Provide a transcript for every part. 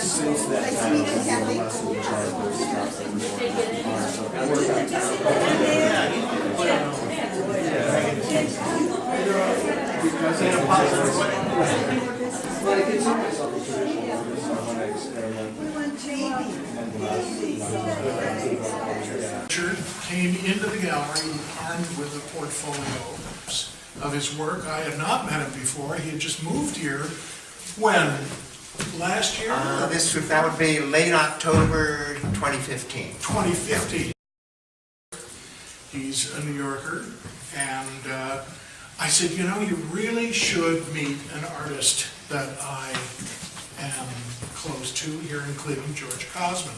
Since that time, less than Richard came into the gallery armed with a portfolio of his work. I had not met him before. He had just moved here when? Last year? That would be late October 2015. 2015. He's a New Yorker, and I said, you know, you really should meet an artist that I am close to here in Cleveland, George Kozmon.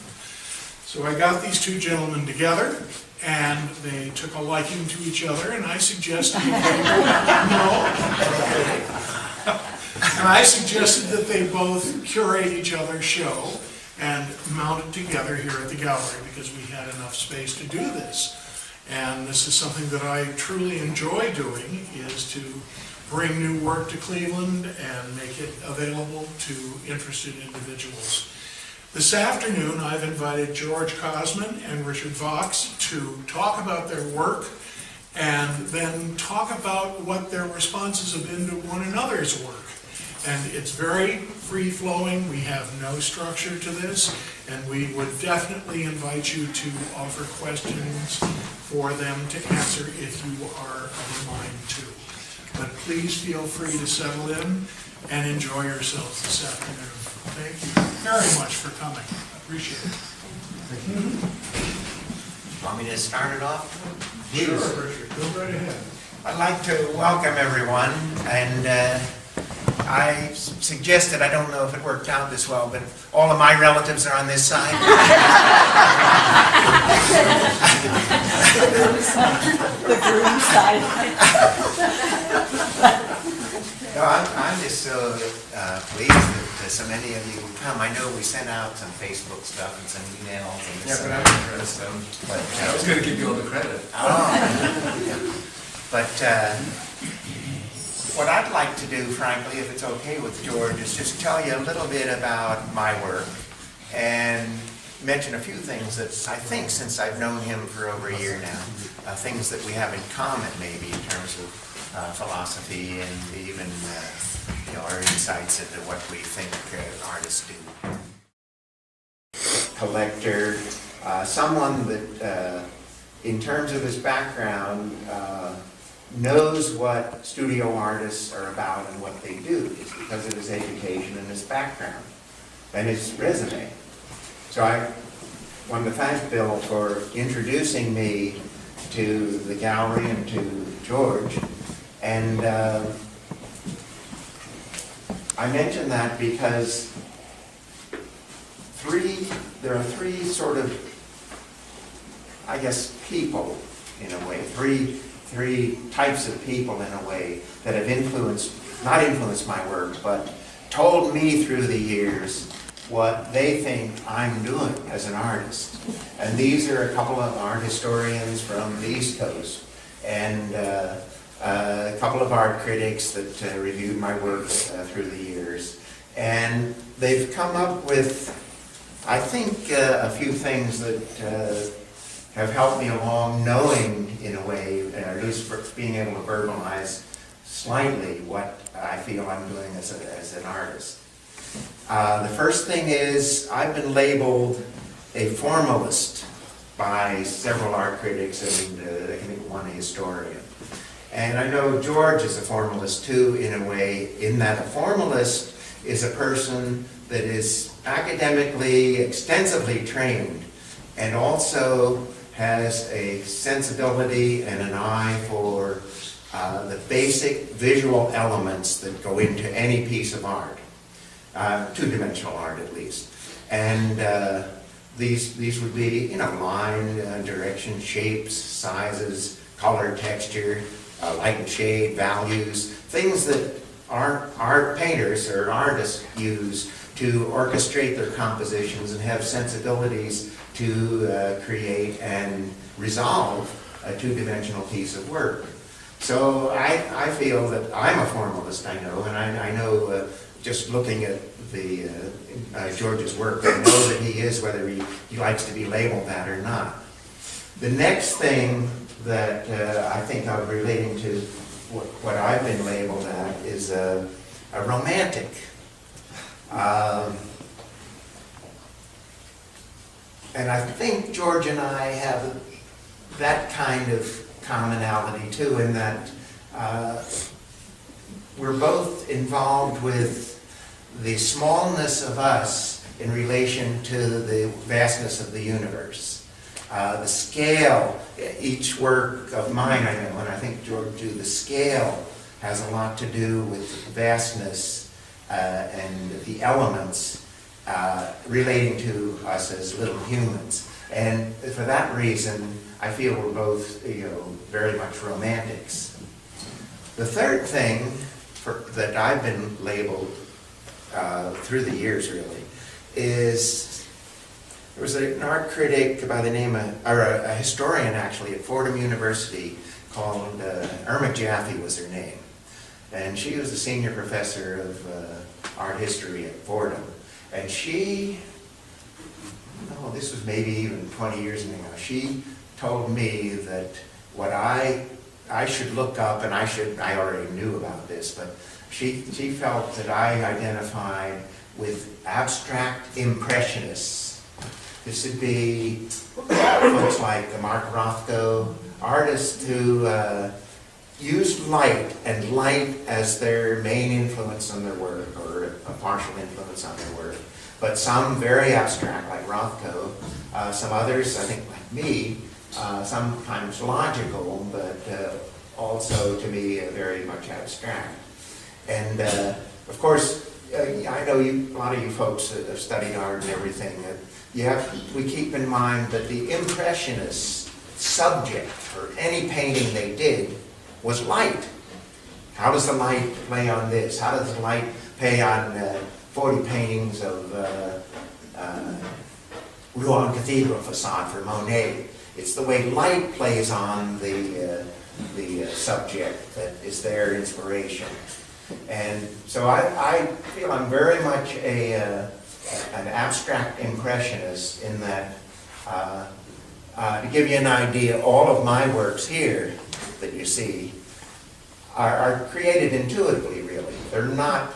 So I got these two gentlemen together, and they took a liking to each other, and I suggested and I suggested that they both curate each other's show and mount it together here at the gallery because we had enough space to do this. And this is something that I truly enjoy doing, is to bring new work to Cleveland and make it available to interested individuals. This afternoon, I've invited George Kozmon and Richard Vaux to talk about their work and then talk about what their responses have been to one another's work. And it's very free-flowing. We have no structure to this, and we would definitely invite you to offer questions for them to answer if you are of a mind to. But please feel free to settle in and enjoy yourselves this afternoon. Thank you very much for coming. I appreciate it. Want me to start it off? Sure, Richard. Go right ahead. I'd like to welcome everyone, and I suggested, I don't know if it worked out this well, but all of my relatives are on this side. The green side. No, I'm just so pleased that so many of you come. I know we sent out some Facebook stuff and some emails and yeah, some but other stuff. But I was going to give you all the credit. Oh, but what I'd like to do, frankly, if it's okay with George, is just tell you a little bit about my work and mention a few things that I think, since I've known him for over a year now, things that we have in common maybe in terms of philosophy and even our insights into what we think artists do. Collector, someone that in terms of his background knows what studio artists are about and what they do. It's because of his education and his background and his resume. So I wanted to thank Bill for introducing me to the gallery and to George. And I mention that because there are three sort of, I guess, people in a way, three types of people in a way that have not influenced my work, but told me through the years what they think I'm doing as an artist. And these are a couple of art historians from the East Coast and a couple of art critics that reviewed my work through the years. And they've come up with, I think, a few things that have helped me along knowing, in a way, or at least for being able to verbalize slightly what I feel I'm doing as an artist. The first thing is I've been labeled a formalist by several art critics and I think one a historian. And I know George is a formalist too, in a way, in that a formalist is a person that is academically extensively trained and also has a sensibility and an eye for the basic visual elements that go into any piece of art, two-dimensional art at least. And these would be, line, direction, shapes, sizes, color, texture, light and shade, values, things that art painters or artists use to orchestrate their compositions and have sensibilities to create and resolve a two-dimensional piece of work. So I feel that I'm a formalist, I know, and I know just looking at the George's work, I know that he is, whether he likes to be labeled that or not. The next thing that I think I'm relating to what I've been labeled at is a romantic. And I think George and I have that kind of commonality too, in that we're both involved with the smallness of us in relation to the vastness of the universe. The scale, each work of mine I know, and I think George too, the scale has a lot to do with vastness and the elements relating to us as little humans. And for that reason, I feel we're both, very much romantics. The third thing that I've been labeled through the years, really, is there was an art critic by the name of, or a historian actually, at Fordham University called Irma Jaffe was her name. And she was a senior professor of art history at Fordham. And she, this was maybe even 20 years ago, she told me that what I should look up, and I already knew about this, but she felt that I identified with abstract impressionists. This would be folks like Mark Rothko, artists who used light and light as their main influence on their work, or a partial influence on their work. But some very abstract, like Rothko. Some others, I think, like me, sometimes logical, but also, to me, very much abstract. And, of course, I know a lot of you folks that have studied art and everything, we keep in mind that the Impressionist subject for any painting they did was light. How does the light play on this? How does the light play on 40 paintings of Rouen Cathedral facade for Monet? It's the way light plays on the subject that is their inspiration. And so I feel I'm very much an abstract impressionist in that, to give you an idea, all of my works here that you see are created intuitively, really. They're not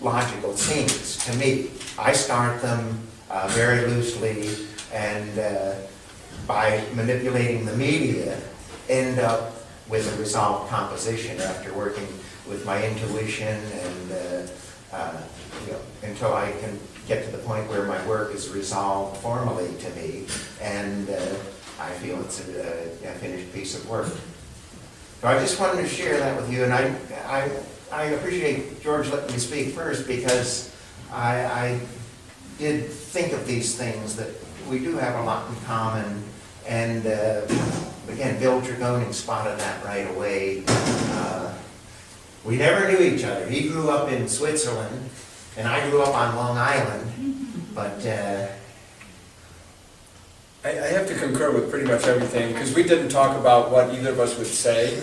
logical scenes to me. I start them very loosely, and by manipulating the media, end up with a resolved composition after working with my intuition and until I can get to the point where my work is resolved formally to me, and I feel it's a finished piece of work. So I just wanted to share that with you, and I appreciate George letting me speak first, because I did think of these things, that we do have a lot in common, and again, Bill Tregoning spotted that right away. We never knew each other. He grew up in Switzerland, and I grew up on Long Island, but I have to concur with pretty much everything, because we didn't talk about what either of us would say,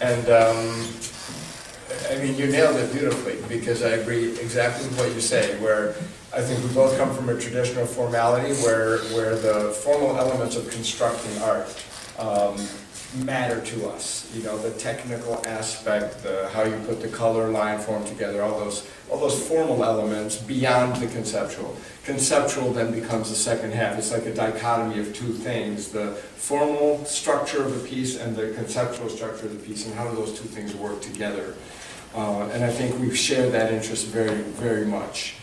and I mean, you nailed it beautifully, because I agree exactly with what you say, where I think we both come from a traditional formality where the formal elements of constructing art matter to us. The technical aspect, how you put the color line form together, all those formal elements beyond the conceptual. Conceptual then becomes the second half. It's like a dichotomy of two things: the formal structure of the piece and the conceptual structure of the piece, and how do those two things work together. And I think we've shared that interest very, very much.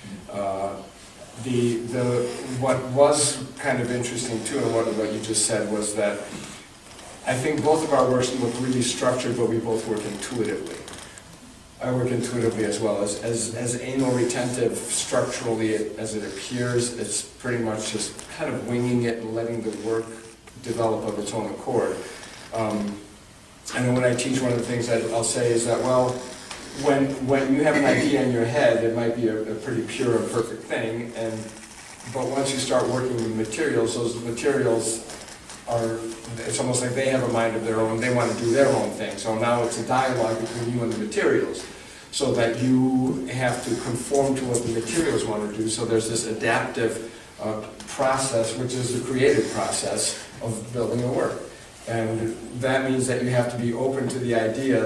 What was kind of interesting too, and what you just said, was that I think both of our works look really structured, but we both work intuitively. I work intuitively as well. As anal retentive structurally as it appears, it's pretty much just kind of winging it and letting the work develop of its own accord. I know when I teach, one of the things I'll say is that, well, when you have an idea in your head, it might be a pretty pure and perfect thing, but once you start working with materials, those materials it's almost like they have a mind of their own, they want to do their own thing. So now it's a dialogue between you and the materials, so that you have to conform to what the materials want to do. So there's this adaptive process, which is the creative process of building a work. And that means that you have to be open to the idea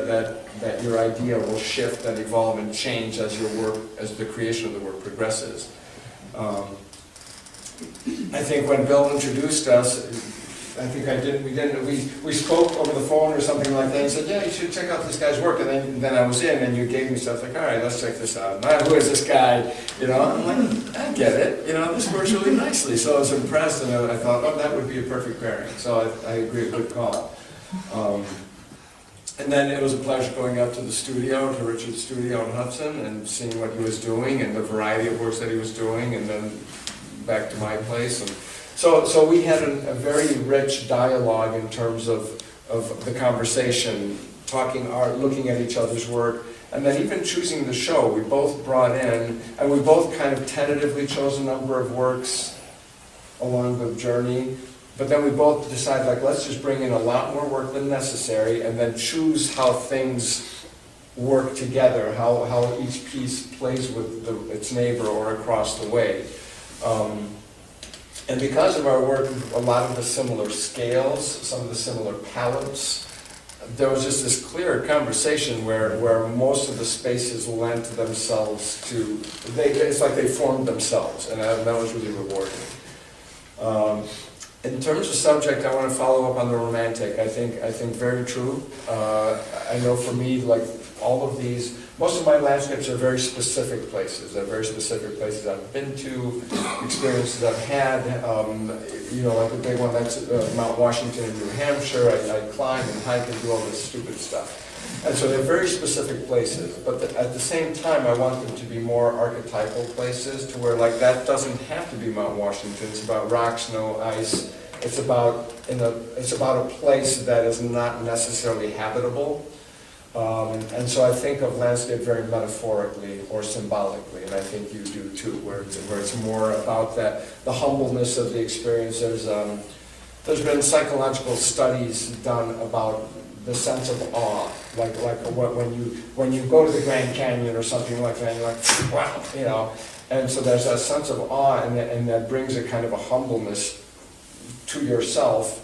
that your idea will shift and evolve and change as the creation of the work progresses. I think when Bill introduced us, we spoke over the phone or something like that, and he said, yeah, you should check out this guy's work, and then I was in, and you gave me stuff like, all right, let's check this out. Now, who is this guy? You know, I'm like, I get it, you know, this works really nicely. So I was impressed, and I thought, oh, that would be a perfect pairing. So I agree, a good call. And then it was a pleasure going up to the studio, to Richard's studio in Hudson, and seeing what he was doing, and the variety of works that he was doing, and then back to my place. And so we had a very rich dialogue in terms of the conversation, looking at each other's work, and then even choosing the show. We both brought in, and we both kind of tentatively chose a number of works along the journey, but then we both decided, like, let's just bring in a lot more work than necessary, and then choose how things work together, how each piece plays with its neighbor or across the way. And because of our work, a lot of the similar scales, some of the similar palettes, there was just this clear conversation where most of the spaces lent themselves to, it's like they formed themselves, and that was really rewarding. In terms of subject, I want to follow up on the romantic. I think very true. I know for me, like all of these, most of my landscapes are very specific places. They're very specific places I've been to, experiences I've had. You know, like the big one, that's Mount Washington in New Hampshire. I climb and hike and do all this stupid stuff. And so they're very specific places. But at the same time, I want them to be more archetypal places, to where, like, that doesn't have to be Mount Washington. It's about rock, snow, ice. It's about a place that is not necessarily habitable. And so I think of landscape very metaphorically or symbolically, and I think you do too, where it's more about the humbleness of the experience. There's been psychological studies done about the sense of awe, like when you go to the Grand Canyon or something like that, you're like, wow, you know. And so there's a sense of awe, and that brings a kind of a humbleness to yourself,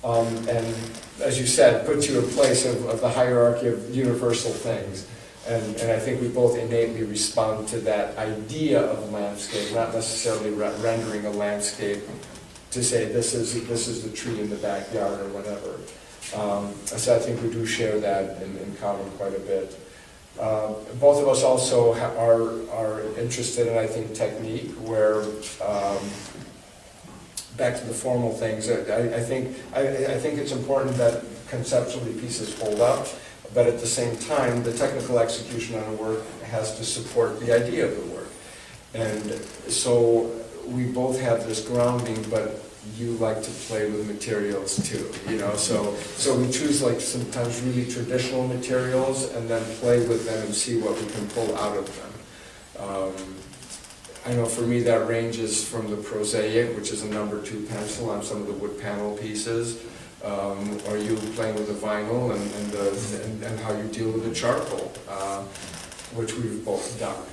and as you said, puts you in place of the hierarchy of universal things. And I think we both innately respond to that idea of a landscape, not necessarily rendering a landscape to say this is the tree in the backyard or whatever. So I think we do share that in common quite a bit. Both of us also are interested in, I think, technique, where back to the formal things, I think it's important that conceptually pieces hold up, but at the same time, the technical execution on a work has to support the idea of the work. And so we both have this grounding, but you like to play with materials too, you know, so we choose, like, sometimes really traditional materials and then play with them and see what we can pull out of them. I know for me that ranges from the prosaic, which is a number 2 pencil on some of the wood panel pieces, or you playing with the vinyl and how you deal with the charcoal, which we've both done.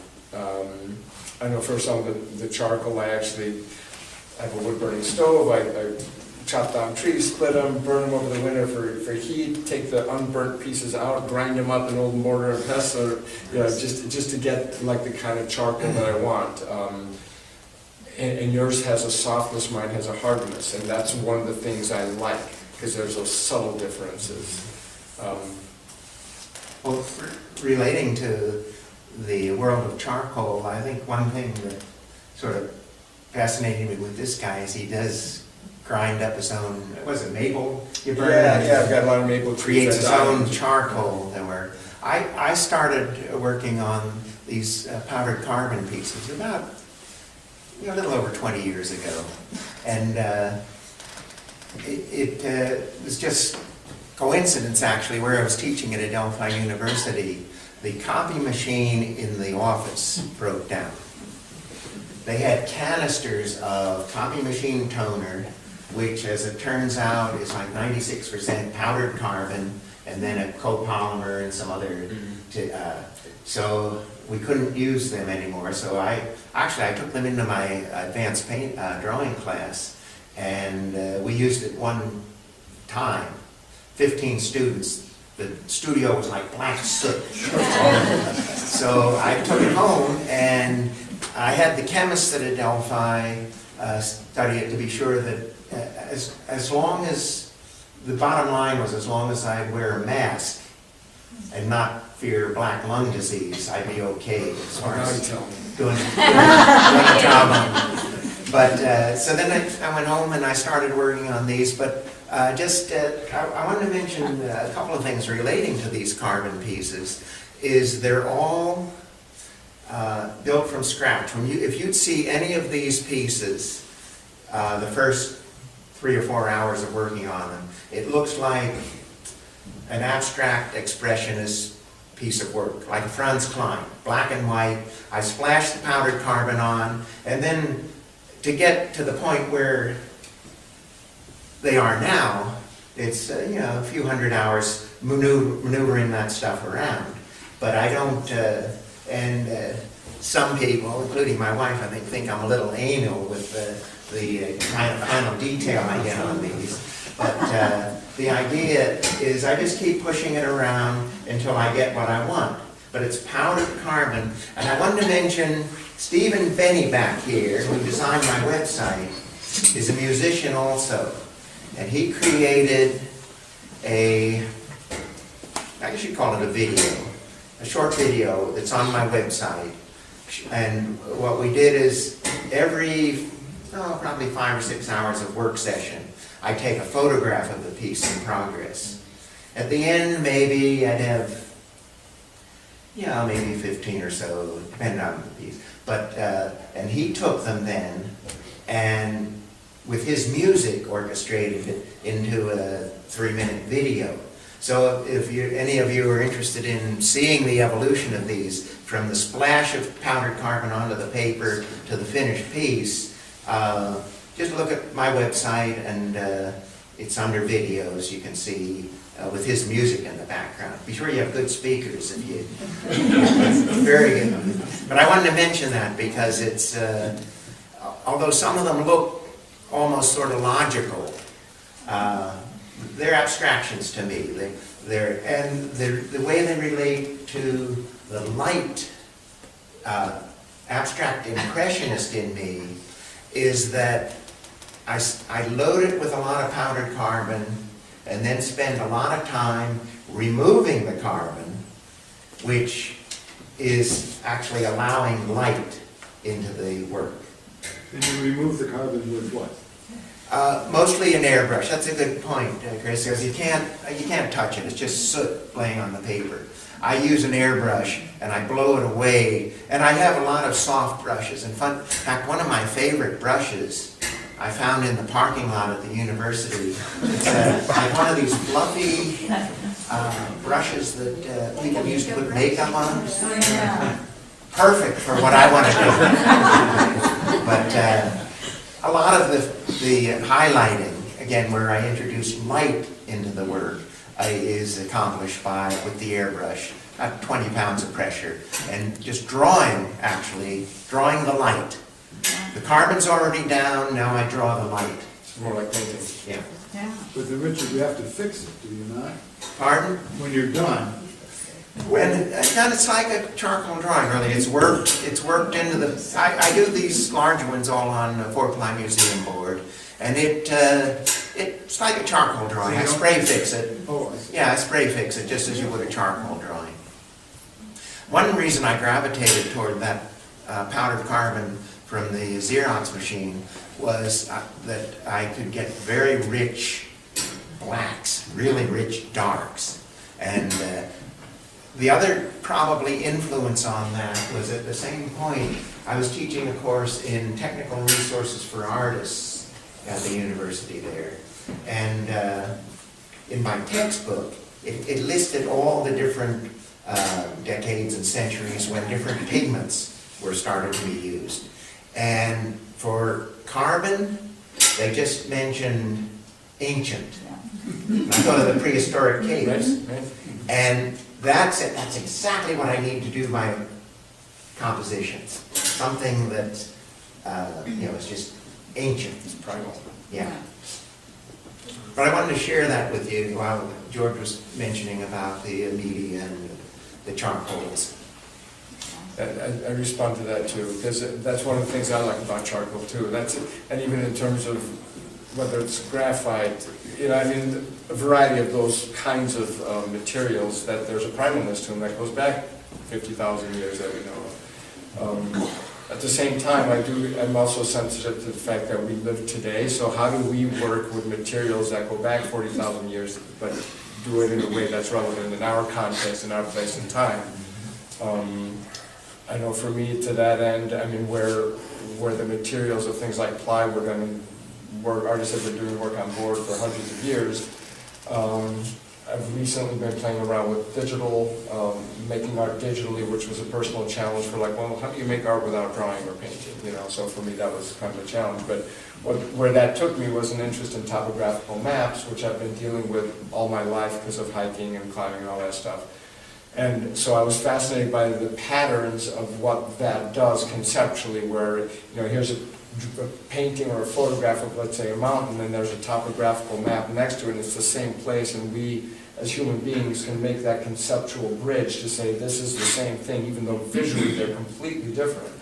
I know for some of the charcoal, I have a wood burning stove. I chop down trees, split them, burn them over the winter for heat, take the unburnt pieces out, grind them up in old mortar and pestle, you know, just to get, like, the kind of charcoal that I want. And yours has a softness, mine has a hardness, and that's one of the things I like, because there's those subtle differences. Well, relating to the world of charcoal, I think one thing that sort of fascinated me with this guy is he does grind up his own, was it maple? You burn Yeah, I've got a lot of maple trees. Creates his own charcoal. I started working on these powdered carbon pieces about a little over 20 years ago, and it was just coincidence, actually, where I was teaching at Adelphi University. The copy machine in the office broke down. They had canisters of copy machine toner which as it turns out is like 96% powdered carbon, and then a copolymer and some other, so we couldn't use them anymore. So I took them into my advanced paint drawing class, and we used it one time, 15 students. The studio was like black soot. So I took it home, and I had the chemists at Adelphi study it to be sure that as long as, the bottom line was, as long as I wear a mask and not fear black lung disease, I'd be okay as far as doing a job on it. But so then I went home and I started working on these, but I wanted to mention a couple of things relating to these carbon pieces. Is they're all built from scratch. If you'd see any of these pieces, the first 3 or 4 hours of working on them, it looks like an abstract expressionist piece of work, like Franz Klein, black and white. I splashed the powdered carbon on, and then to get to the point where they are now, it's a few hundred hours maneuvering that stuff around. But I don't, some people, including my wife, I think I'm a little anal with the kind of final detail I get on these. But the idea is I just keep pushing it around until I get what I want. But it's powdered carbon. And I wanted to mention Stephen Benny back here, who designed my website, is a musician also. And he created I guess you'd call it a video, a short video that's on my website. And what we did is every, probably 5 or 6 hours of work session, I take a photograph of the piece in progress. At the end, maybe I'd have, maybe 15 or so, depending on the piece. But, and he took them then, and with his music orchestrated it into a 3-minute video. So if any of you are interested in seeing the evolution of these, from the splash of powdered carbon onto the paper to the finished piece, just look at my website, and it's under videos. You can see with his music in the background. Be sure you have good speakers if you... Very good. But I wanted to mention that because it's, although some of them look almost sort of logical, they're abstractions to me. The way they relate to the light abstract impressionist in me is that I load it with a lot of powdered carbon and then spend a lot of time removing the carbon, which is actually allowing light into the work. And you remove the carbon with what? Mostly an airbrush. That's a good point, Chris, because you can't touch it. It's just soot laying on the paper. I use an airbrush and I blow it away, and I have a lot of soft brushes. In fact, one of my favorite brushes I found in the parking lot at the university. It's like one of these fluffy brushes that people use to put makeup on. Perfect for what I want to do. But a lot of the highlighting, again, where I introduce light into the work, is accomplished with the airbrush, about 20 pounds of pressure, and just drawing the light. The carbon's already down, now I draw the light. It's more like painting. Yeah. But then, Richard, you have to fix it, do you not? Pardon? When you're done. When it's like a charcoal drawing, really. It's worked into the. I do these large ones all on a 4-ply museum board, and it's like a charcoal drawing. I spray fix it. Oh, I see. Yeah, I spray fix it just as you would a charcoal drawing. One reason I gravitated toward that powdered carbon from the Xerox machine was that I could get very rich blacks, really rich darks, and the other probably influence on that was at the same point I was teaching a course in technical resources for artists at the university there, and in my textbook it listed all the different decades and centuries when different pigments were started to be used. And for carbon, They just mentioned ancient. I thought of the prehistoric caves. Right, right. And that's it. That's exactly what I need to do my compositions. Something that, is just ancient. It's primal. Yeah. But I wanted to share that with you while George was mentioning about the media and the charcoals. I respond to that too, because that's one of the things I like about charcoal too. And even in terms of whether it's graphite, a variety of those kinds of materials, that there's a primalness to them that goes back 50,000 years that we know of. At the same time, I'm also sensitive to the fact that we live today, so how do we work with materials that go back 40,000 years, but do it in a way that's relevant in our context, in our place and time? I know for me, to that end, where the materials of things like plywood, artists have been doing work on board for hundreds of years. I've recently been playing around with digital, making art digitally, which was a personal challenge for how do you make art without drawing or painting? So for me that was kind of a challenge. But where that took me was an interest in topographical maps, which I've been dealing with all my life because of hiking and climbing and all that stuff. And so I was fascinated by the patterns of what that does conceptually, where, here's a painting or a photograph of, let's say, a mountain, and there's a topographical map next to it, and it's the same place, and we, as human beings, can make that conceptual bridge to say this is the same thing, even though visually they're completely different.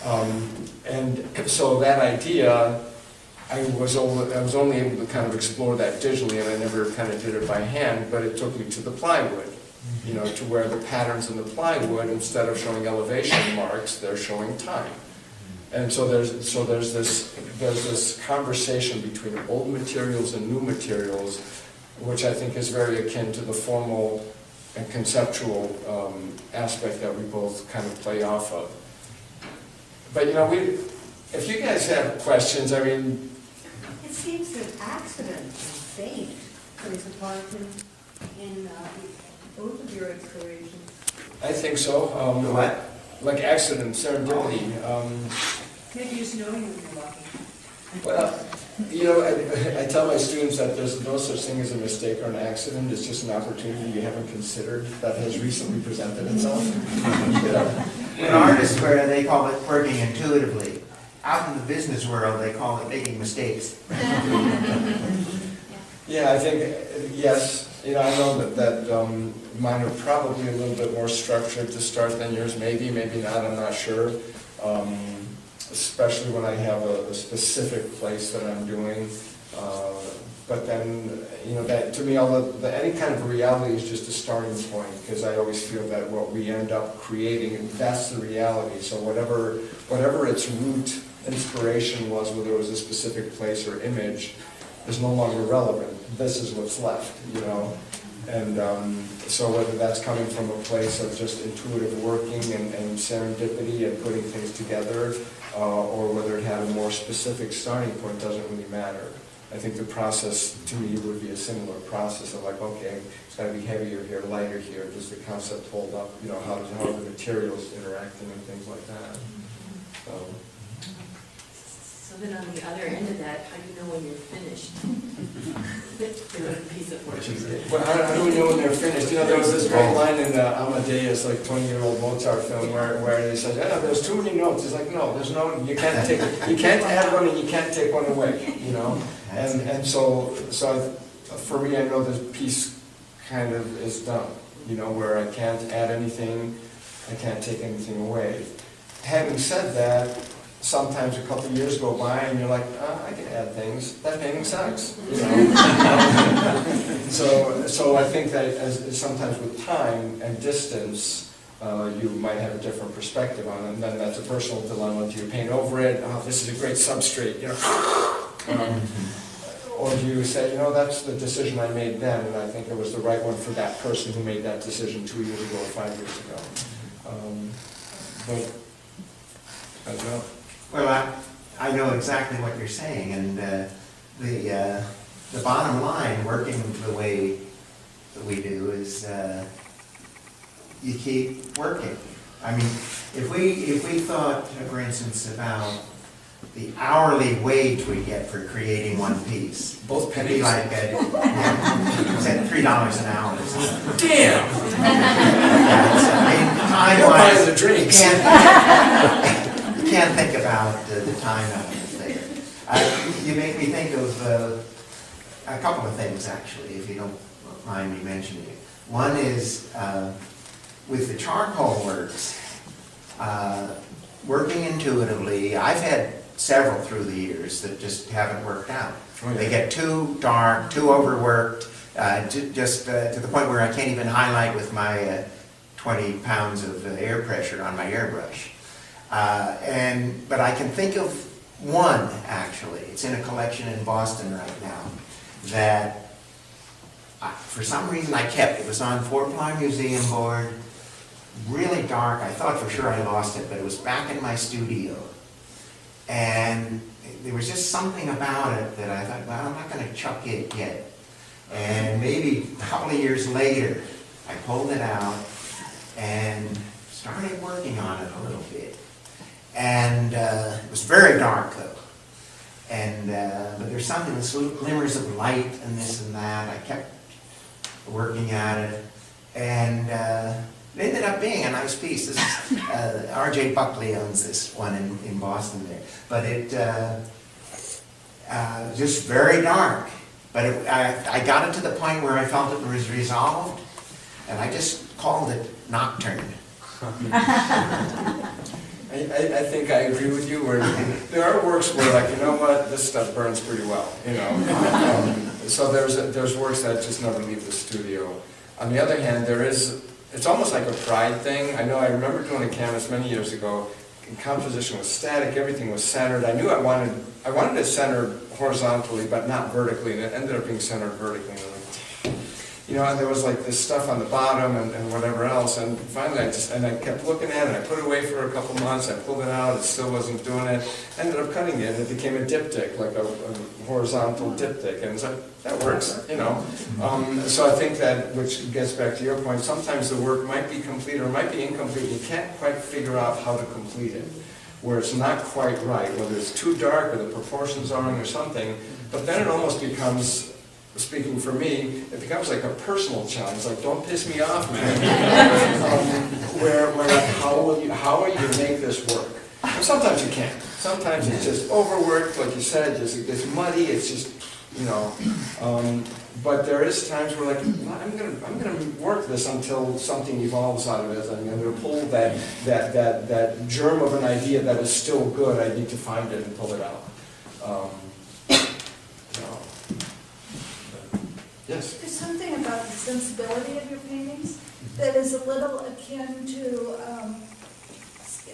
And so that idea, I was only able to kind of explore that digitally, and I never kind of did it by hand, but it took me to the plywood. To where the patterns in the plywood, instead of showing elevation marks, they're showing time. And so there's this conversation between old materials and new materials, which I think is very akin to the formal and conceptual aspect that we both kind of play off of. But if you guys have questions, It seems that accident and fate plays a part in both of your explorations. I think so. What? Like accident, serendipity. Maybe just knowing when you're lucky. Well, I tell my students that there's no such thing as a mistake or an accident. It's just an opportunity you haven't considered that has recently presented itself. In artists, where they call it working intuitively. Out in the business world, they call it making mistakes. Yeah, I think, yes. I know that mine are probably a little bit more structured to start than yours. Maybe not, I'm not sure. Especially when I have a specific place that I'm doing. But then, that to me, any kind of reality is just a starting point, because I always feel that what we end up creating, that's the reality. So whatever its root inspiration was, whether it was a specific place or image, is no longer relevant. This is what's left, And so whether that's coming from a place of just intuitive working and serendipity and putting things together, or whether it had a more specific starting point, doesn't really matter. I think the process, to me, would be a similar process of okay, it's got to be heavier here, lighter here. Does the concept hold up? How are the materials interacting and things like that? So then on the other end of that, how do you know when you're finished? Doing a piece of work. Well, how do we know when they're finished? There was this great line in Amadeus, 20-year-old Mozart film, where they said, there's too many notes. It's no, there's no, you can't add one and you can't take one away, And so for me, I know this piece kind of is done, where I can't add anything, I can't take anything away. Having said that, sometimes a couple of years go by and you're like, I can add things. That painting sucks. So I think that sometimes with time and distance, you might have a different perspective on it. And then that's a personal dilemma. Do you paint over it? This is a great substrate. Or do you say, that's the decision I made then, and I think it was the right one for that person who made that decision 2 years ago or 5 years ago. But I don't know. Well, I know exactly what you're saying, and the bottom line, working the way that we do, is you keep working. If we thought, for instance, about the hourly wage we get for creating one piece. Both It'd be pennies. like, it's at $3 an hour or something. Damn! You're buying Time-wise, the drinks. you can't think about the time element there. You make me think of a couple of things, actually, if you don't mind me mentioning it. One is, with the charcoal works, working intuitively, I've had several through the years that just haven't worked out. Oh, yeah. They get too dark, too overworked, just to the point where I can't even highlight with my 20 pounds of air pressure on my airbrush. But I can think of one, actually. It's in a collection in Boston right now that for some reason I kept. It was on 4-ply museum board, really dark. I thought for sure I lost it, but it was back in my studio. And there was just something about it that I thought, well, I'm not going to chuck it yet. And maybe a couple of years later, I pulled it out and started working on it a little bit. And it was very dark, though. And but there's something, this little glimmers of light and this and that. I kept working at it. And it ended up being a nice piece. This is, R.J. Buckley owns this one in Boston there. But it just very dark. But I got it to the point where I felt it was resolved, and I just called it Nocturne. I think I agree with you, where there are works where, like, you know what, this stuff burns pretty well, you know. So there's works that just never leave the studio. On the other hand, it's almost like a pride thing. I remember doing a canvas many years ago. Composition was static, everything was centered. I knew I wanted it centered horizontally, but not vertically, and it ended up being centered vertically. You know, and there was like this stuff on the bottom and whatever else, and finally I kept looking at it, I put it away for a couple months, I pulled it out, it still wasn't doing it, ended up cutting it, and it became a diptych, like a horizontal diptych, and it's like, that works, you know. So I think that, which gets back to your point, sometimes the work might be complete or it might be incomplete, you can't quite figure out how to complete it, where it's not quite right, whether it's too dark or the proportions are wrong or something, but then it almost becomes, speaking for me, it becomes like a personal challenge. Like, don't piss me off, man. Where how will you make this work? And sometimes you can't. Sometimes it's just overworked, like you said. It's muddy. It's just, you know. But there is times where, like, I'm gonna work this until something evolves out of it. I'm gonna pull that germ of an idea that is still good. I need to find it and pull it out. Yes? There's something about the sensibility of your paintings that is a little akin to,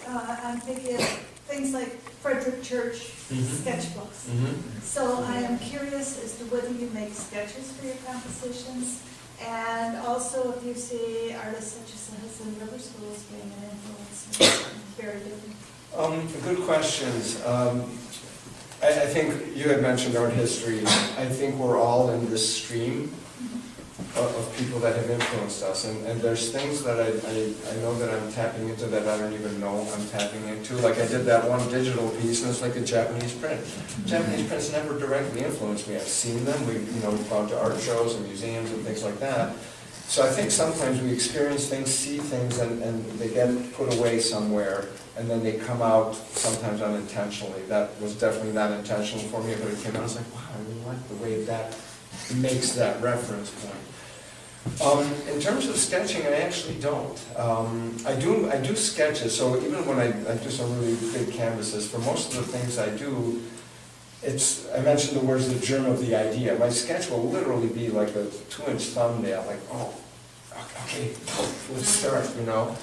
I'm thinking of things like Frederick Church sketchbooks. So I am curious as to whether you make sketches for your compositions, and also if you see artists such as the Hudson River School as being an influence, very different. Good questions. I think you had mentioned art history. I think we're all in this stream of people that have influenced us. And there's things that I know that I'm tapping into that I don't even know I'm tapping into. Like I did that one digital piece, and it's like a Japanese print. Japanese prints never directly influenced me. I've seen them. We've gone to art shows and museums and things like that. So I think sometimes we experience things, see things, and they get put away somewhere, and then they come out sometimes unintentionally. That was definitely not intentional for me, but it came out, I was like, wow, I really like the way that makes that reference point. In terms of sketching, I actually don't. I do sketches, so even when I do some really big canvases, for most of the things I do, I mentioned the words, the germ of the idea. My sketch will literally be like a 2-inch thumbnail, like, oh, okay, let's start, you know.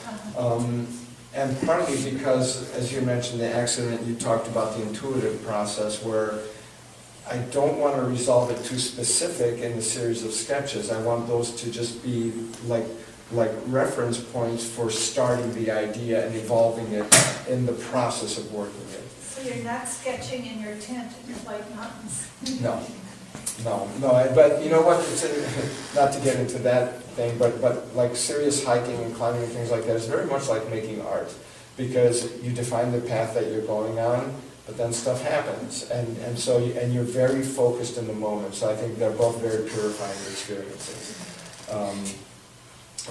And partly because, as you mentioned, the accident, you talked about the intuitive process where I don't want to resolve it too specific in the series of sketches. I want those to just be like reference points for starting the idea and evolving it in the process of working it. So you're not sketching in your tent in the White Mountains? No. But you know what? Not to get into that thing, but like serious hiking and climbing and things like that is very much like making art, because you define the path that you're going on, but then stuff happens, and so and you're very focused in the moment. So I think they're both very purifying experiences.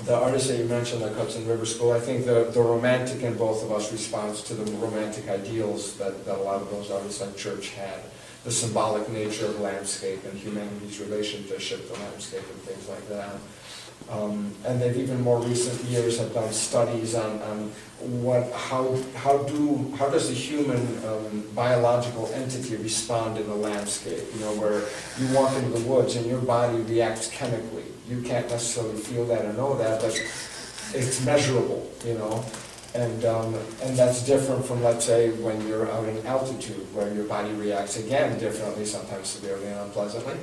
The artist that you mentioned, like Hudson River School, I think the romantic in both of us responds to the romantic ideals that a lot of those artists like Church had. The symbolic nature of landscape and humanity's relationship to landscape and things like that. And they've even more recent years have done studies on how does the human biological entity respond in the landscape, you know, where you walk into the woods and your body reacts chemically. You can't necessarily feel that or know that, but it's measurable, you know. And that's different from, let's say, when you're out in altitude, where your body reacts again differently, sometimes severely and unpleasantly.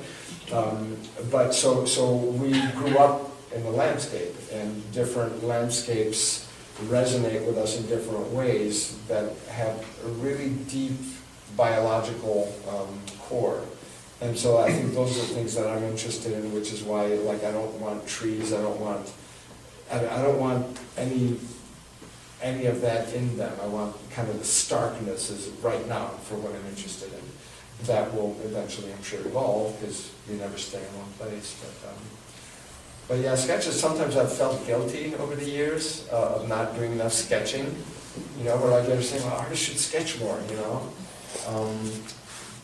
But so we grew up in the landscape, and different landscapes resonate with us in different ways that have a really deep biological core. And so I think those are the things that I'm interested in, which is why, like, I don't want trees, I don't want any of that in them. I want kind of the starkness is right now for what I'm interested in. That will eventually, I'm sure, evolve, because you never stay in one place. But yeah, sketches, sometimes I've felt guilty over the years of not doing enough sketching. You know, where like they're saying, well, artists should sketch more, you know.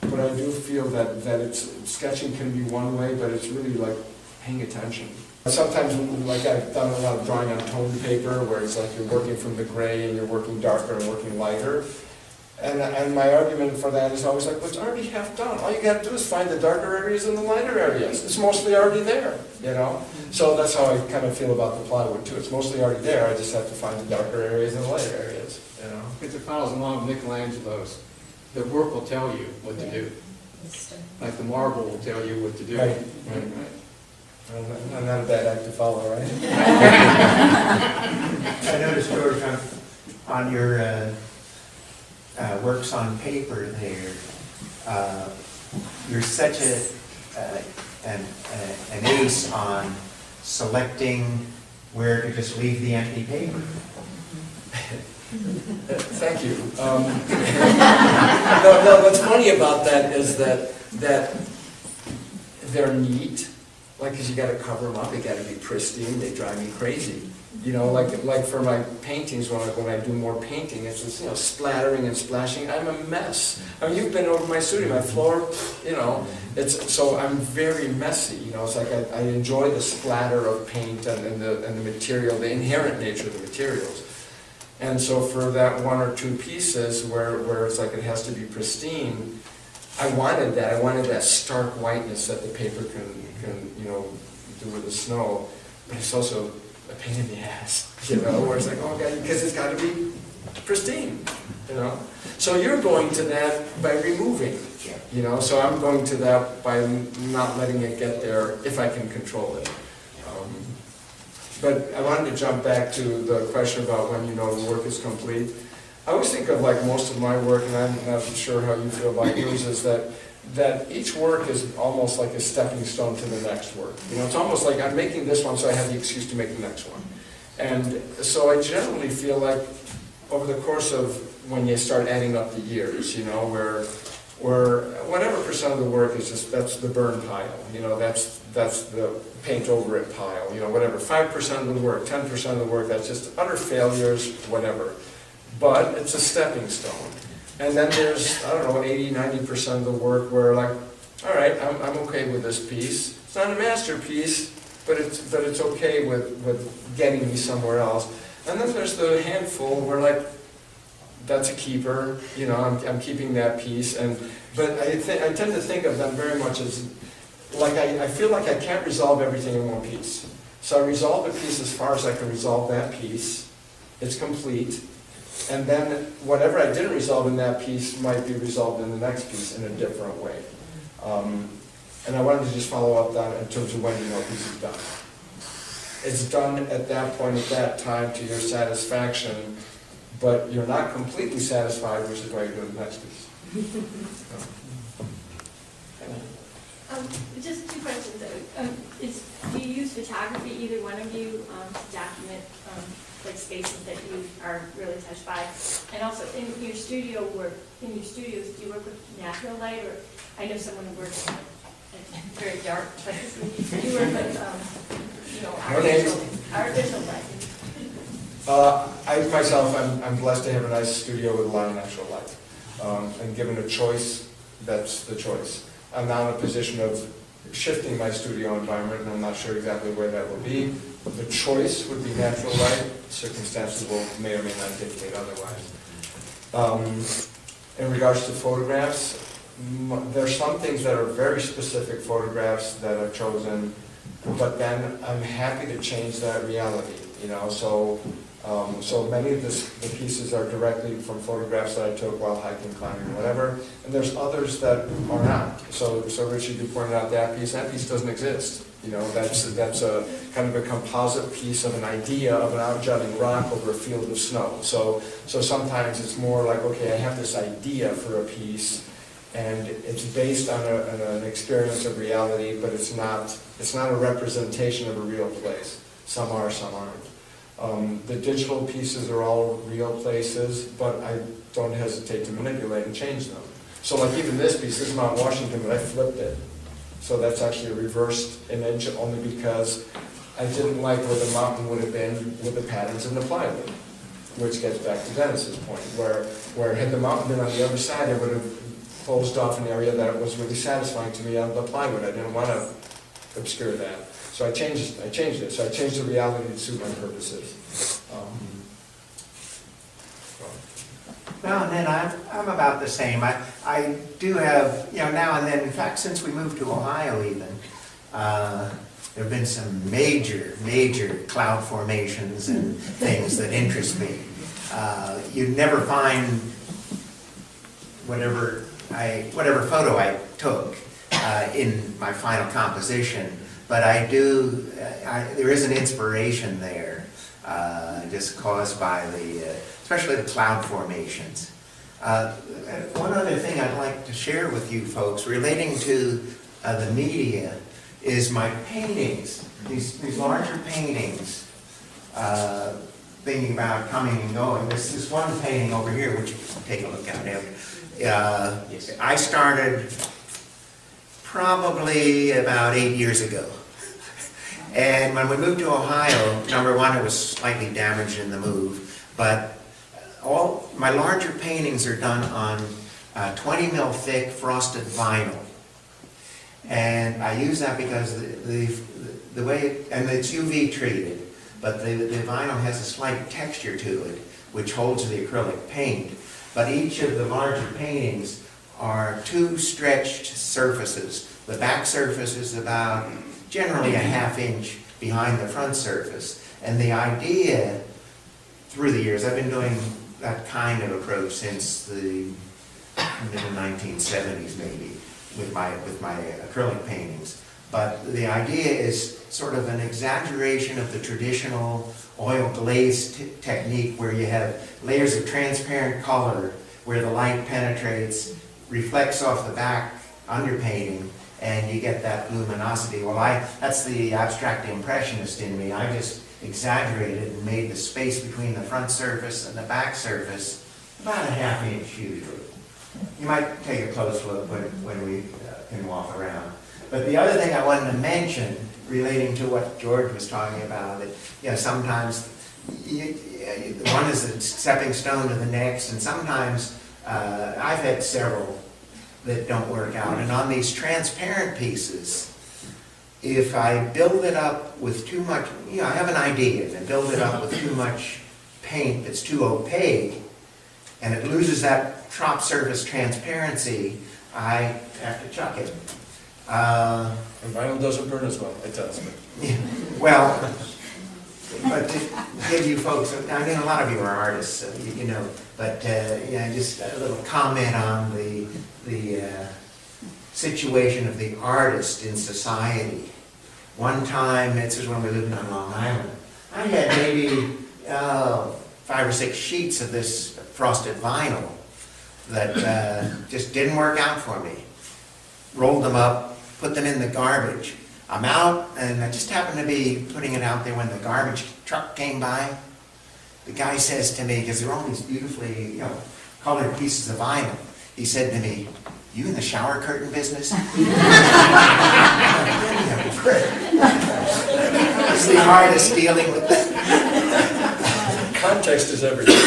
But I do feel that sketching can be one way, but it's really like paying attention. Sometimes, like I've done a lot of drawing on toned paper, where it's like you're working from the gray and you're working darker and working lighter. And my argument for that is always like, well, it's already half done. All you got to do is find the darker areas and the lighter areas. It's mostly already there, you know? So that's how I kind of feel about the plywood too. It's mostly already there. I just have to find the darker areas and the lighter areas, you know? It's a follows along with Michelangelo's. The work will tell you what to do. Like the marble will tell you what to do. Right. I'm not a bad act to follow, right? I noticed, George, on your works on paper there, you're such an ace on selecting where to just leave the empty paper. Thank you. No, what's funny about that is that they're neat. Like, because you got to cover them up, they got to be pristine. They drive me crazy. You know, like for my paintings, when I do more painting, it's just, you know, splattering and splashing. I'm a mess. I mean, you've been over my studio, my floor, you know. So I'm very messy. You know, it's like I enjoy the splatter of paint and the material, the inherent nature of the materials. And so for that one or two pieces where it's like it has to be pristine, I wanted that. I wanted that stark whiteness that the paper can you know, do with the snow. But it's also a pain in the ass, you know, where it's like, oh God, because it's got to be pristine, you know. So you're going to that by removing, you know. So I'm going to that by not letting it get there if I can control it. But I wanted to jump back to the question about when you know the work is complete. I always think of like most of my work, and I'm not sure how you feel about yours, is that each work is almost like a stepping stone to the next work. You know, it's almost like I'm making this one so I have the excuse to make the next one. And so I generally feel like over the course of when you start adding up the years, you know, where whatever percent of the work is just, that's the burn pile, you know, that's the paint over it pile, you know, whatever, 5% of the work, 10% of the work, that's just utter failures, whatever. But it's a stepping stone. And then there's, I don't know, 80, 90% of the work where like, all right, I'm okay with this piece. It's not a masterpiece, but it's okay with getting me somewhere else. And then there's the handful where like, that's a keeper, you know, I'm keeping that piece. But I tend to think of them very much as, like I feel like I can't resolve everything in one piece. So I resolve a piece as far as I can resolve that piece. It's complete. And then whatever I didn't resolve in that piece might be resolved in the next piece in a different way. And I wanted to just follow up that in terms of when you know a piece is done. It's done at that point, at that time, to your satisfaction, but you're not completely satisfied, which is why you go to the next piece. Just two questions. Do you use photography, either one of you, to document like spaces that you are really touched by. And also in your studio work, in your studios, do you work with natural light, or I know someone who works in very dark places. Do you work with, artificial light? I myself, I'm blessed to have a nice studio with a lot of natural light. And given a choice, that's the choice. I'm now in a position of shifting my studio environment, and I'm not sure exactly where that will be. The choice would be natural light. Circumstances may or may not dictate otherwise. In regards to photographs, there's some things that are very specific photographs that I've chosen, but then I'm happy to change that reality, so many of the pieces are directly from photographs that I took while hiking, climbing, whatever, and there's others that are not. So Richie, you pointed out that piece doesn't exist. That's a kind of a composite piece of an idea of an outjutting rock over a field of snow. So sometimes it's more like, okay, I have this idea for a piece, and it's based on an experience of reality, but it's not a representation of a real place. Some are, some aren't. The digital pieces are all real places, but I don't hesitate to manipulate and change them. So like even this piece, this is Mount Washington, but I flipped it. So that's actually a reversed image only because I didn't like where the mountain would have been with the patterns in the plywood, which gets back to Dennis's point, where had the mountain been on the other side, it would have closed off an area that was really satisfying to me on the plywood. I didn't want to obscure that. So I changed it. So I changed the reality to suit my purposes. Well, and then I'm about the same. I do have, now and then, in fact, since we moved to Ohio even, there have been some major cloud formations and things that interest me. You'd never find whatever photo I took in my final composition, but there is an inspiration there, just caused by especially the cloud formations. One other thing I'd like to share with you folks relating to the media is my paintings, these larger paintings, thinking about coming and going. There's this one painting over here, which you can take a look at. I started probably about 8 years ago. And when we moved to Ohio, number one, it was slightly damaged in the move, but all my larger paintings are done on 20 mil thick frosted vinyl. And I use that because the way, and it's UV treated, but the vinyl has a slight texture to it, which holds the acrylic paint. But each of the larger paintings are two stretched surfaces. The back surface is about generally a ½ inch behind the front surface. And the idea through the years, I've been doing that kind of approach since the middle 1970s maybe with my acrylic paintings. But the idea is sort of an exaggeration of the traditional oil glaze technique where you have layers of transparent color where the light penetrates, reflects off the back underpainting, and you get that luminosity. Well, that's the abstract impressionist in me. I just exaggerated and made the space between the front surface and the back surface about a ½ inch usually. You might take a close look when we can walk around. But the other thing I wanted to mention, relating to what George was talking about, that sometimes one is a stepping stone to the next, and sometimes I've had several that don't work out. And on these transparent pieces, if I build it up with too much, I have an idea, and build it up with too much paint that's too opaque, and it loses that top surface transparency, I have to chuck it. And vinyl doesn't burn as well. It does. Well, but to give you folks, I mean, a lot of you are artists, so but just a little comment on the situation of the artist in society. One time, this is when we lived on Long Island, I had maybe 5 or 6 sheets of this frosted vinyl that just didn't work out for me. Rolled them up, put them in the garbage. I'm out, and I just happened to be putting it out there when the garbage truck came by, the guy says to me, because they're all these beautifully, colored pieces of vinyl, he said to me, "You in the shower curtain business?" It's the hardest dealing with that. Context is everything.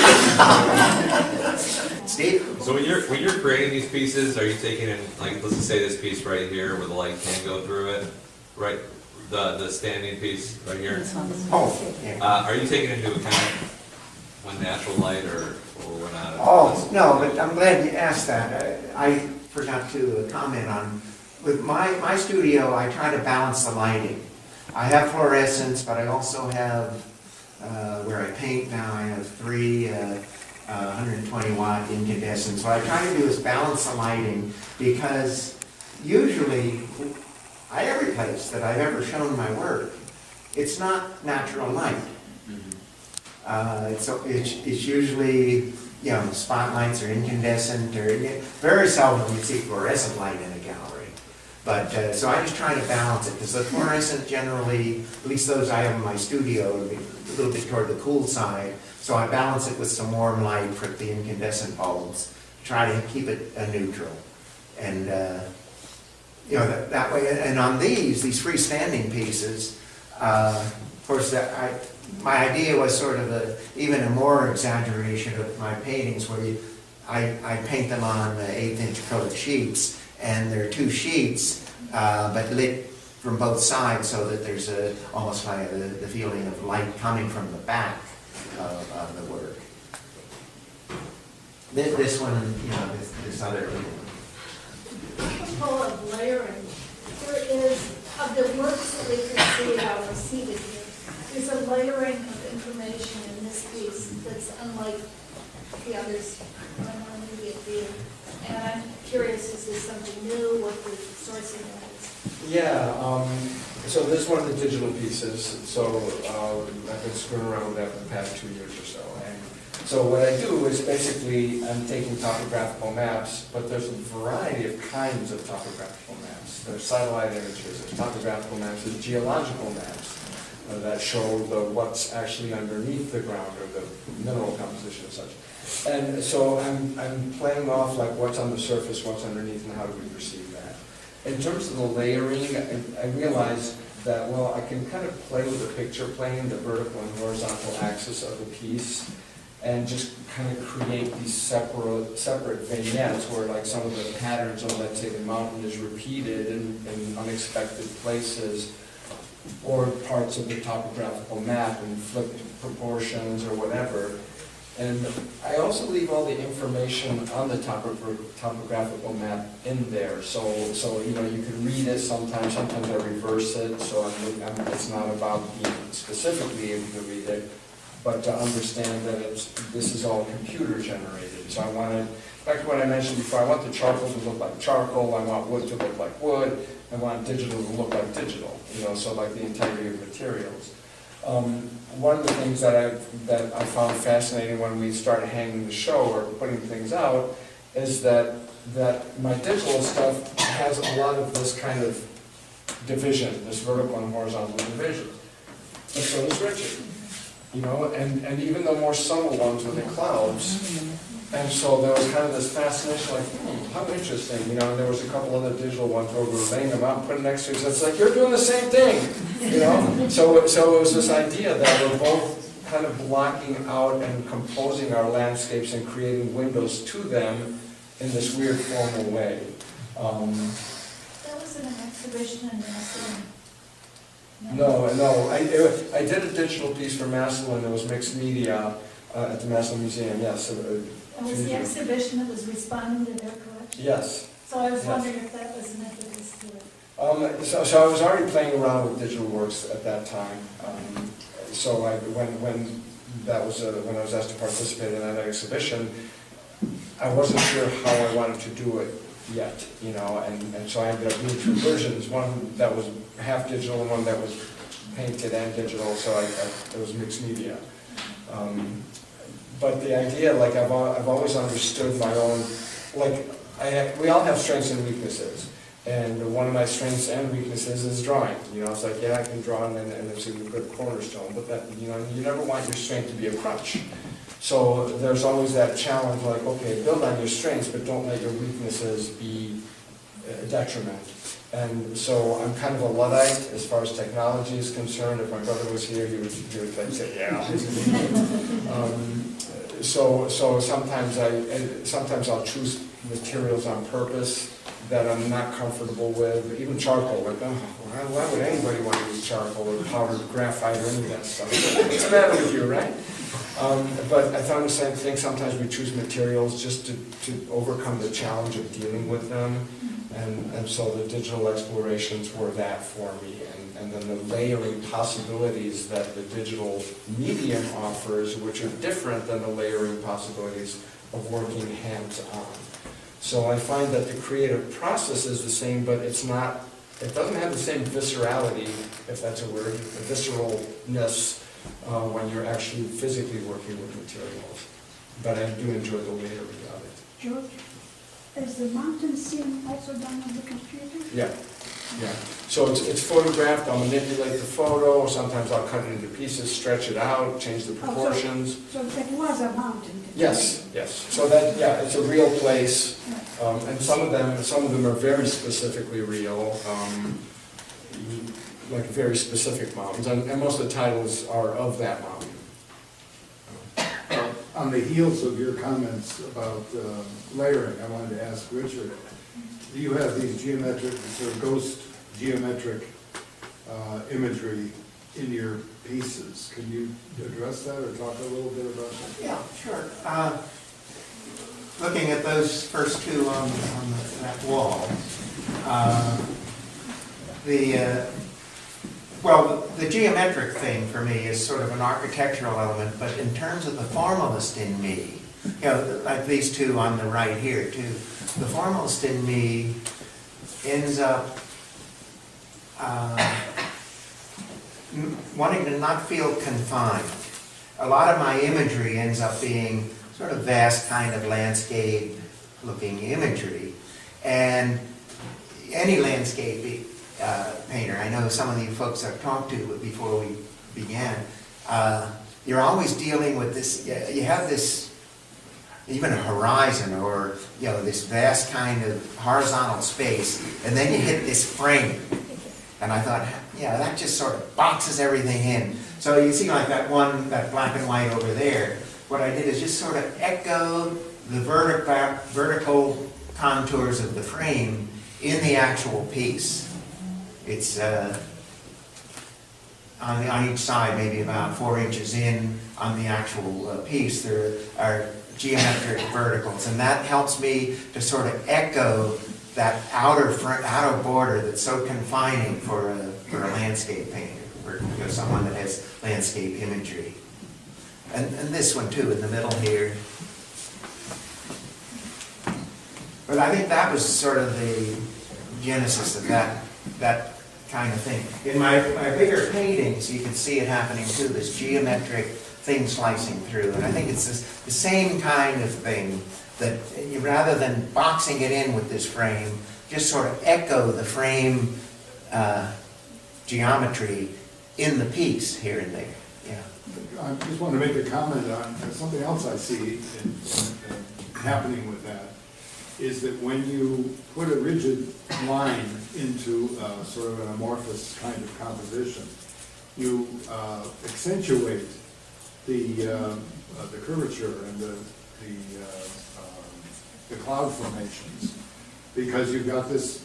Steve? So when you're creating these pieces, are you taking in, like, let's just say this piece right here where the light can go through it, right? The standing piece right here. Oh, yeah. Are you taking into account when natural light or when not? Oh, no, but I'm glad you asked that. I forgot to comment on, with my studio, I try to balance the lighting. I have fluorescents, but I also have, where I paint now, I have 3 120 watt incandescents. What I try to do is balance the lighting, because usually, every place that I've ever shown my work, it's not natural light. It's usually, spotlights or incandescent, or very seldom you see fluorescent light in a gallery. But, so I just try to balance it, because the fluorescent generally, at least those I have in my studio, are a little bit toward the cool side, so I balance it with some warm light for the incandescent bulbs, try to keep it neutral. And, that way, and on these freestanding pieces, of course, my idea was sort of even a more exaggeration of my paintings, where I paint them on 1/8" acrylic sheets, and there are 2 sheets, but lit from both sides, so that there's almost like the feeling of light coming from the back of the work. This one, this other. Full of layering. There is, of the works that we can see how we're seated here, there's a layering of information in this piece that's unlike the others on our immediate view. And I'm curious, is this something new, what the sourcing is? Yeah, so this is one of the digital pieces, so I've been screwing around with that for the past 2 years or so. And so what I do is basically I'm taking topographical maps, but there's a variety of kinds of topographical maps. There's satellite images, there's topographical maps, there's geological maps that show what's actually underneath the ground, or the mineral composition and such. And so I'm playing off like what's on the surface, what's underneath, and how do we perceive that. In terms of the layering, I realized that, well, I can kind of play with the picture plane, the vertical and horizontal axis of the piece, and just kind of create these separate vignettes where, like, some of the patterns of, let's say, the mountain is repeated in unexpected places, or parts of the topographical map in flipped proportions or whatever. And I also leave all the information on the topographical map in there. So you can read it sometimes. Sometimes I reverse it, so it's not about being specifically able to read it, but to understand that this is all computer generated. So I wanted, back to what I mentioned before, I want the charcoal to look like charcoal. I want wood to look like wood. I want digital to look like digital. So like the integrity of materials. One of the things that I found fascinating when we started hanging the show or putting things out is that my digital stuff has a lot of this kind of division, this vertical and horizontal division. And so does Richard, and even the more subtle ones with the clouds. And so there was kind of this fascination, like, how interesting, and there was a couple other digital ones where we were laying them out and putting next to each other. It's like, you're doing the same thing, So it was this idea that we're both kind of blocking out and composing our landscapes and creating windows to them in this weird formal way. That was in an exhibition in Massillon. No, I did a digital piece for Massillon. It was mixed media at the Massillon Museum, yes. It was the exhibition that was responding to their collection? Yes. So I was wondering if that was an impetus to it. So I was already playing around with digital works at that time. So when I was asked to participate in that exhibition, I wasn't sure how I wanted to do it yet, and so I ended up doing 2 versions, one that was half digital and one that was painted and digital, so it was mixed media. But the idea, like, I've always understood my own, like, we all have strengths and weaknesses. And one of my strengths and weaknesses is drawing. You know, it's like, yeah, I can draw and it's a good cornerstone, but that, you know, you never want your strength to be a crutch. So there's always that challenge, like, okay, build on your strengths, but don't let your weaknesses be a detriment. And so I'm kind of a Luddite as far as technology is concerned. If my brother was here, he would like say, yeah. So sometimes I'll choose materials on purpose that I'm not comfortable with, even charcoal. Like, oh, why would anybody want to use charcoal or powdered graphite or any of that stuff? What's the matter with you, right? But I found the same thing. Sometimes we choose materials just to overcome the challenge of dealing with them. And so the digital explorations were that for me. And then the layering possibilities that the digital medium offers, which are different than the layering possibilities of working hands-on. So I find that the creative process is the same, but it doesn't have the same viscerality, if that's a word, the visceralness when you're actually physically working with materials. But I do enjoy the layering of it. George, is the mountain scene also done on the computer? Yeah. Yeah, so it's photographed, I'll manipulate the photo, sometimes I'll cut it into pieces, stretch it out, change the proportions. So that was a mountain? Yes, yes. So that, yeah, it's a real place, and some of them are very specifically real, like very specific mountains, and most of the titles are of that mountain. On the heels of your comments about layering, I wanted to ask Richard, you have these geometric, sort of ghost geometric imagery in your pieces. Can you address that or talk a little bit about that? Yeah, sure. Looking at those first two on that wall, the geometric thing for me is sort of an architectural element, but in terms of the formalist in me, you know, like these two on the right here too, the formalist in me ends up wanting to not feel confined. A lot of my imagery ends up being sort of vast kind of landscape looking imagery. And any landscape painter, I know some of you folks I've talked to before we began, you're always dealing with this, you have this, even a horizon or, you know, this vast kind of horizontal space, and then you hit this frame. And I thought, yeah, that just sort of boxes everything in. So you see like that black and white over there, what I did is just sort of echo the vertical contours of the frame in the actual piece. It's on each side, maybe about 4 inches in on the actual piece, there are geometric verticals, and that helps me to sort of echo that outer border that's so confining for a landscape painter, for someone that has landscape imagery. And this one too, in the middle here. But I think that was sort of the genesis of that kind of thing. In my bigger paintings, you can see it happening too, this geometric thing slicing through. And I think it's the same kind of thing, that you, rather than boxing it in with this frame, just sort of echo the frame geometry in the piece here and there. Yeah. I just want to make a comment on something else I see happening with that, is that when you put a rigid line into sort of an amorphous kind of composition, you accentuate the curvature and the cloud formations, because you've got these.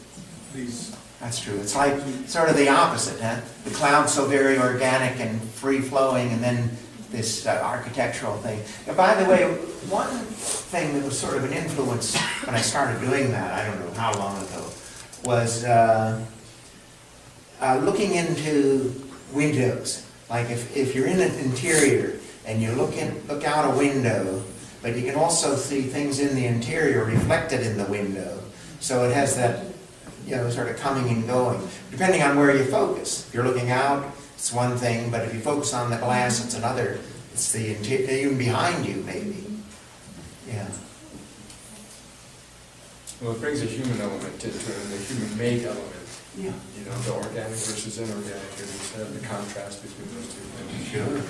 That's true. It's like sort of the opposite, huh? The cloud's so very organic and free-flowing, and then this architectural thing. And by the way, one thing that was sort of an influence when I started doing that, I don't know how long ago, was looking into windows. Like if you're in an interior and you look out a window, but you can also see things in the interior reflected in the window. So it has that, you know, sort of coming and going, depending on where you focus. If you're looking out, it's one thing, but if you focus on the glass, it's another. It's the interior, even behind you, maybe. Yeah. Well, it brings a human element into it, and the human-made element. Yeah. You know, the organic versus inorganic, and the contrast between those two things. Sure.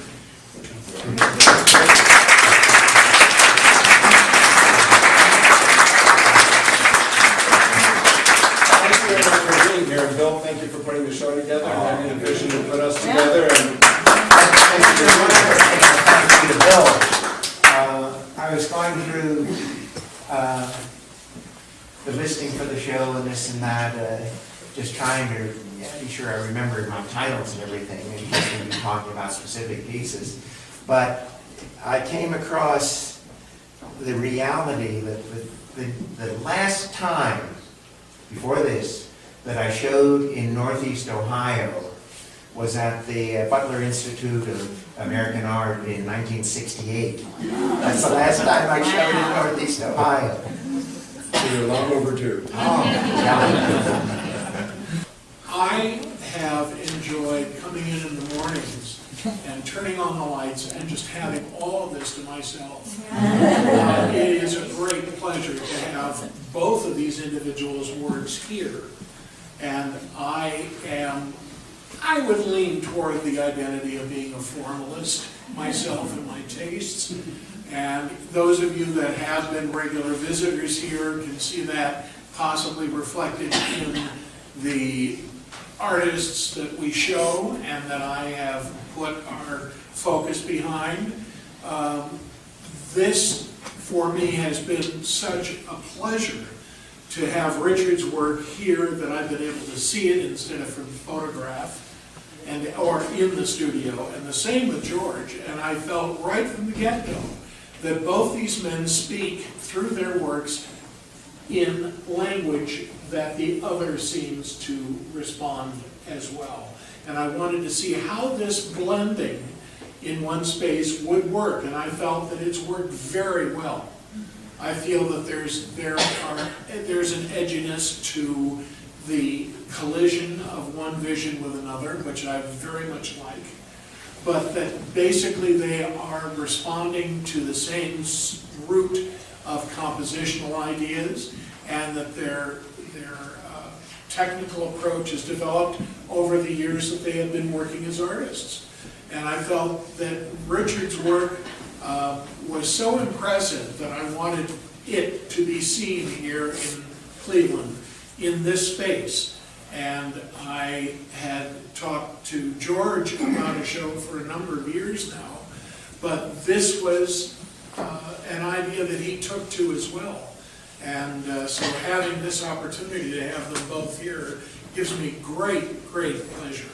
Thank you very much for being here, and Bill, thank you for putting the show together, and having the vision to put us together, and Thank you very much. Thank you to Bill. I was going through the listing for the show and this and that, just trying to be sure I remembered my titles and everything, and just when you're talking about specific pieces. But I came across the reality that the last time before this that I showed in Northeast Ohio was at the Butler Institute of American Art in 1968. That's the last time I showed in Northeast Ohio. so you're long overdue. Oh, yeah. I have enjoyed coming in the mornings and turning on the lights and just having all of this to myself. It is a great pleasure to have both of these individuals' works here. And I would lean toward the identity of being a formalist myself in my tastes. And those of you that have been regular visitors here can see that possibly reflected in the artists that we show and that I have put our focus behind. This, for me, has been such a pleasure to have Richard's work here, that I've been able to see it instead of from photograph, or in the studio, and the same with George. And I felt right from the get-go that both these men speak through their works in language that the other seems to respond as well. And I wanted to see how this blending in one space would work, and I felt that it's worked very well. I feel that there's an edginess to the collision of one vision with another, which I very much like, but that basically they are responding to the same root of compositional ideas, and that their technical approach is developed over the years that they have been working as artists. And I felt that Richard's work was so impressive that I wanted it to be seen here in Cleveland, in this space. And I had talked to George about a show for a number of years now, but this was an idea that he took to as well. And so having this opportunity to have them both here gives me great, great pleasure.